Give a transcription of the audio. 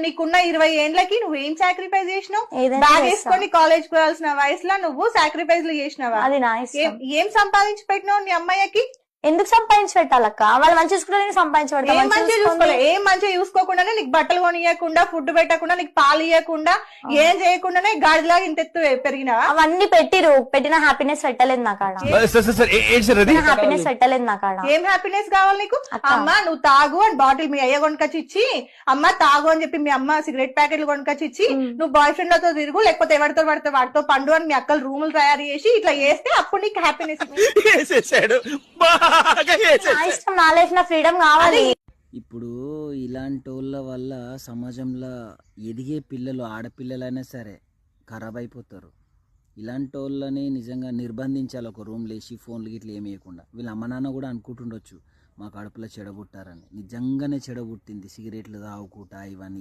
నీకున్న 20 ఏండ్లకి నువ్వేం సాక్రిఫైస్ చేసినావు? ఏదైనా బ్యాగ్ చేస్తా. వేసుకొని కాలేజ్ కు వెళ్ళాల్సిన వయసులో నువ్వు సాక్రిఫైస్లు చేసినావా? అది నా ఇష్టం. ఏం సంపాదించి పెట్టినావు నీ అమ్మాయికి? ఎందుకు సంపాదించి పెట్టాలక్క? వాళ్ళు మంచి చూసుకుంటే నేను సంపాదించి పెడతా. ఏం మంచిగా చూసుకోలే, ఏం మంచిగా చూసుకోకుండానే నీకు బట్టలు కొనియకుండా, ఫుడ్ పెట్టకుండా, నీకు పాలు ఇవ్వకుండా, ఏం చేయకుండానే గాడిలాగా ఇంత ఎత్తు పెరిగినావా? అవన్నీ పెట్టిన హ్యాపీనెస్ పెట్టలేదు నా కాడ. హ్యాపీనెస్ పెట్టలేదు నా కాడ. ఏం హ్యాపీనెస్ కావాలి నీకు? అమ్మ నువ్వు తాగు అని బాటిల్ మీ అయ్య కొనుకొచ్చి ఇచ్చి, అమ్మ తాగు అని చెప్పి మీ అమ్మ సిగరెట్ ప్యాకెట్లు కొనుకొచ్చి ఇచ్చి, నువ్వు బాయ్ ఫ్రెండ్ లతో తిరుగు, లేకపోతే ఎవరితో పడితే వాడితో పండు అని మీ అక్కలు రూములు తయారు చేసి ఇట్లా చేస్తే అప్పుడు నీకు హ్యాపీనెస్. నా ఇష్టం, నా లైఫ్, నా ఫ్రీడమ్ కావాలి. ఇప్పుడు ఇలాంటి వాళ్ళ వల్ల సమాజంలో ఎదిగే పిల్లలు, ఆడపిల్లలైనా సరే ఖరాబ్ అయిపోతారు. ఇలాంటి వాళ్ళని నిజంగా నిర్బంధించాలి, ఒక రూమ్ లేచి ఫోన్లు గిట్లా ఏమి వేయకుండా. వీళ్ళ అమ్మ నాన్న కూడా అనుకుంటుండొచ్చు మా కడుపులో చెడబుట్టారని. నిజంగానే చెడబుట్టింది సిగరెట్లు తాగుకుంటా ఇవన్నీ.